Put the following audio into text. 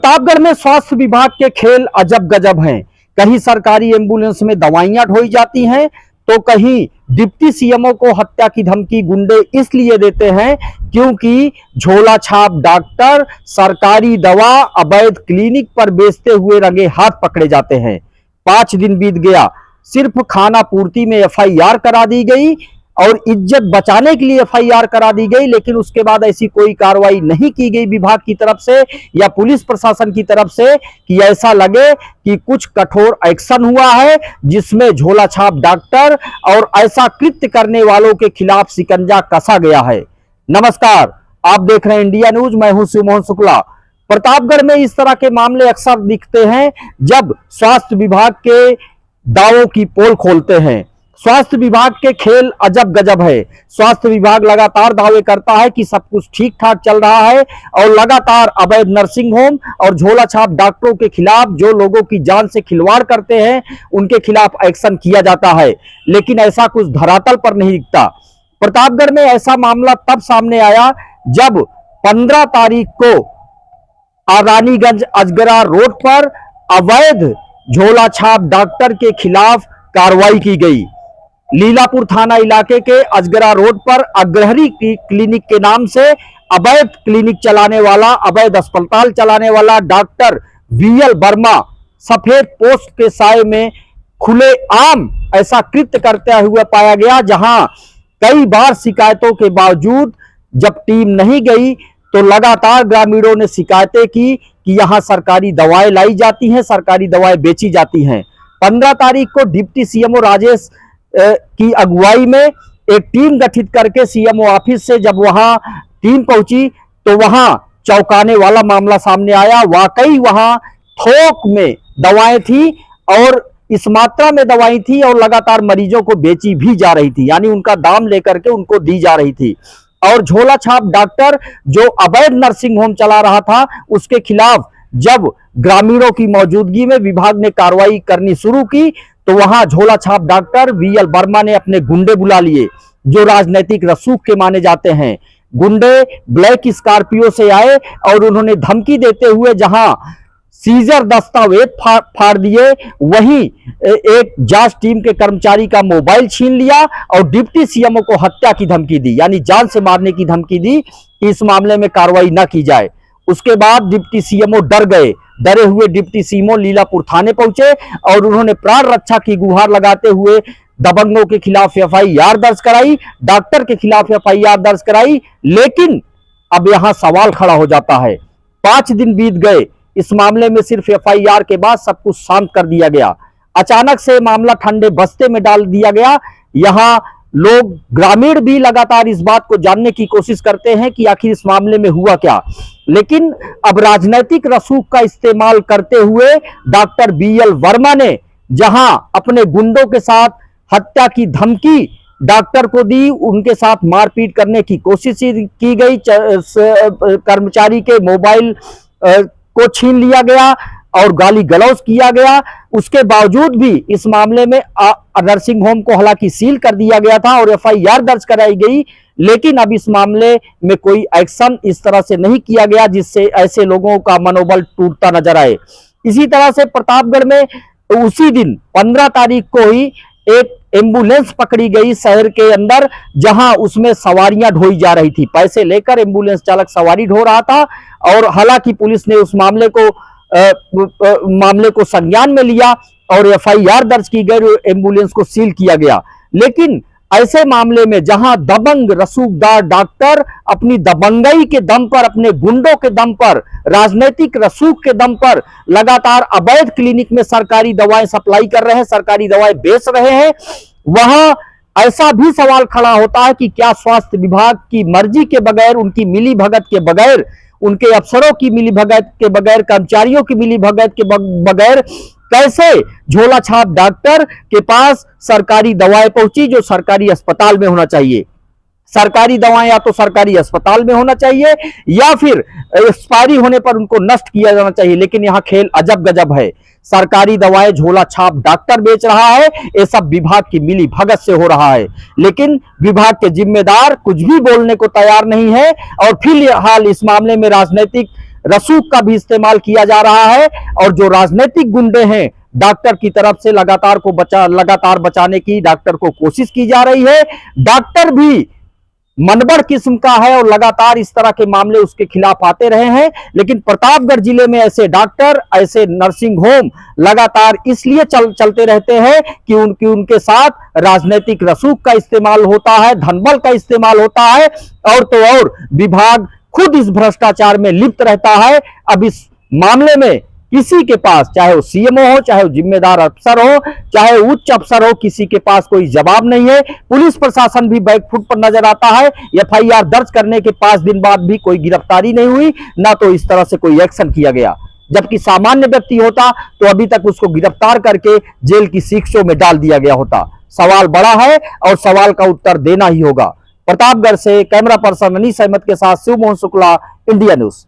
प्रतापगढ़ में स्वास्थ्य विभाग के खेल अजब गजब हैं। कहीं सरकारी एम्बुलेंस में दवाइयां ढोई जाती हैं तो कहीं डिप्टी सीएमओ को हत्या की धमकी गुंडे इसलिए देते हैं क्योंकि झोला छाप डॉक्टर सरकारी दवा अवैध क्लिनिक पर बेचते हुए रंगे हाथ पकड़े जाते हैं। 5 दिन बीत गया, सिर्फ खाना पूर्ति में एफआईआर करा दी गई और इज्जत बचाने के लिए एफआईआर करा दी गई, लेकिन उसके बाद ऐसी कोई कार्रवाई नहीं की गई विभाग की तरफ से या पुलिस प्रशासन की तरफ से कि ऐसा लगे कि कुछ कठोर एक्शन हुआ है जिसमें झोला छाप डॉक्टर और ऐसा कृत्य करने वालों के खिलाफ शिकंजा कसा गया है। नमस्कार, आप देख रहे हैं इंडिया न्यूज। मैं हूं शिवमोहन शुक्ला। प्रतापगढ़ में इस तरह के मामले अक्सर दिखते हैं जब स्वास्थ्य विभाग के दावों की पोल खोलते हैं। स्वास्थ्य विभाग के खेल अजब गजब है। स्वास्थ्य विभाग लगातार दावे करता है कि सब कुछ ठीक ठाक चल रहा है और लगातार अवैध नर्सिंग होम और झोला छाप डॉक्टरों के खिलाफ, जो लोगों की जान से खिलवाड़ करते हैं, उनके खिलाफ एक्शन किया जाता है, लेकिन ऐसा कुछ धरातल पर नहीं दिखता। प्रतापगढ़ में ऐसा मामला तब सामने आया जब 15 तारीख को रानीगंज अजगरा रोड पर अवैध झोला छाप डॉक्टर के खिलाफ कार्रवाई की गई। लीलापुर थाना इलाके के अजगरा रोड पर अग्रहरी क्लिनिक के नाम से अवैध क्लिनिक चलाने वाला, अवैध अस्पताल चलाने वाला डॉक्टर वीएल वर्मा सफेद पोस्ट के साए में खुलेआम ऐसा कृत्य करते हुए पाया गया, जहां कई बार शिकायतों के बावजूद जब टीम नहीं गई तो लगातार ग्रामीणों ने शिकायतें की कि यहां सरकारी दवाएं लाई जाती हैं, सरकारी दवाएं बेची जाती हैं। 15 तारीख को डिप्टी सीएमओ राजेश की अगुवाई में एक टीम गठित करके सीएमओ ऑफिस से जब वहां टीम पहुंची तो वहां चौंकाने वाला मामला सामने आया। वाकई वहां थोक में दवाएं थी और इस मात्रा में दवाई थी और लगातार मरीजों को बेची भी जा रही थी, यानी उनका दाम लेकर के उनको दी जा रही थी। और झोला छाप डॉक्टर जो अवैध नर्सिंग होम चला रहा था, उसके खिलाफ जब ग्रामीणों की मौजूदगी में विभाग ने कार्रवाई करनी शुरू की तो वहां झोला छाप डॉक्टर वीएल वर्मा ने अपने गुंडे बुला लिए, जो राजनीतिक रसूख के माने जाते हैं। गुंडे ब्लैक स्कॉर्पियो से आए और उन्होंने धमकी देते हुए जहां सीजर दस्तावेज फाड़ दिए, वहीं एक जांच टीम के कर्मचारी का मोबाइल छीन लिया और डिप्टी सीएमओ को हत्या की धमकी दी, यानी जान से मारने की धमकी दी कि इस मामले में कार्रवाई न की जाए। उसके बाद डिप्टी सीएमओ डर गए। डरे हुए डिप्टी सीएमओ लीलापुर थाने पहुंचे और उन्होंने प्राण रक्षा की गुहार लगाते हुए दबंगों के खिलाफ एफआईआर दर्ज कराई, डॉक्टर के खिलाफ एफआईआर दर्ज कराई। लेकिन अब यहां सवाल खड़ा हो जाता है, 5 दिन बीत गए, इस मामले में सिर्फ एफआईआर के बाद सब कुछ शांत कर दिया गया। अचानक से मामला ठंडे बस्ते में डाल दिया गया। यहां लोग, ग्रामीण भी लगातार इस बात को जानने की कोशिश करते हैं कि आखिर इस मामले में हुआ क्या। लेकिन अब राजनीतिक रसूख का इस्तेमाल करते हुए डॉक्टर वीएल वर्मा ने जहां अपने गुंडों के साथ हत्या की धमकी डॉक्टर को दी, उनके साथ मारपीट करने की कोशिश की गई, कर्मचारी के मोबाइल को छीन लिया गया और गाली गलौज किया गया। उसके बावजूद भी इस मामले में नर्सिंग होम को हालांकि सील कर दिया गया था और एफआईआर दर्ज कराई गई, लेकिन अब इस मामले में कोई एक्शन इस तरह से नहीं किया गया जिससे ऐसे लोगों का मनोबल टूटता नजर आए। इसी तरह से प्रतापगढ़ में उसी दिन 15 तारीख को ही एक एम्बुलेंस पकड़ी गई शहर के अंदर, जहां उसमें सवारियां ढोई जा रही थी। पैसे लेकर एम्बुलेंस चालक सवारी ढो रहा था और हालांकि पुलिस ने उस मामले को संज्ञान में लिया और एफआईआर दर्ज की गई और एम्बुलेंस को सील किया गया। लेकिन ऐसे मामले में जहां दबंग रसूखदार डॉक्टर अपनी दबंगई के दम पर, अपने गुंडों के दम पर, राजनीतिक रसूख के दम पर लगातार अवैध क्लिनिक में सरकारी दवाएं सप्लाई कर रहे हैं, सरकारी दवाएं बेच रहे हैं, वहां ऐसा भी सवाल खड़ा होता है कि क्या स्वास्थ्य विभाग की मर्जी के बगैर, उनकी मिली भगत के बगैर, उनके अफसरों की मिली भगत के बगैर, कर्मचारियों की मिली भगत के बगैर कैसे झोला छाप डॉक्टर के पास सरकारी दवाएं पहुंची जो सरकारी अस्पताल में होना चाहिए। सरकारी दवाएं या तो सरकारी अस्पताल में होना चाहिए या फिर एक्सपायरी होने पर उनको नष्ट किया जाना चाहिए, लेकिन यहां खेल अजब गजब है। सरकारी दवाएं झोला छाप डॉक्टर बेच रहा है, ये सब विभाग की मिली भगत से हो रहा है, लेकिन विभाग के जिम्मेदार कुछ भी बोलने को तैयार नहीं है और फिलहाल इस मामले में राजनीतिक रसूख का भी इस्तेमाल किया जा रहा है। और जो राजनीतिक गुंडे हैं, डॉक्टर की तरफ से लगातार बचाने की डॉक्टर को कोशिश की जा रही है। डॉक्टर भी मनबड़ किस्म का है और लगातार इस तरह के मामले उसके खिलाफ आते रहे हैं। लेकिन प्रतापगढ़ जिले में ऐसे डॉक्टर, ऐसे नर्सिंग होम लगातार इसलिए चलते रहते हैं कि उनके साथ राजनीतिक रसूख का इस्तेमाल होता है, धनबल का इस्तेमाल होता है, और तो और विभाग खुद इस भ्रष्टाचार में लिप्त रहता है। अब इस मामले में किसी के पास, चाहे वो सीएमओ हो, चाहे वो जिम्मेदार अफसर हो, चाहे उच्च अफसर हो, किसी के पास कोई जवाब नहीं है। पुलिस प्रशासन भी बैकफुट पर नजर आता है। एफआईआर दर्ज करने के 5 दिन बाद भी कोई गिरफ्तारी नहीं हुई, ना तो इस तरह से कोई एक्शन किया गया। जबकि सामान्य व्यक्ति होता तो अभी तक उसको गिरफ्तार करके जेल की शिक्षों में डाल दिया गया होता। सवाल बड़ा है और सवाल का उत्तर देना ही होगा। प्रतापगढ़ से कैमरा पर्सन अनीस अहमद के साथ शिव मोहन शुक्ला, इंडिया न्यूज।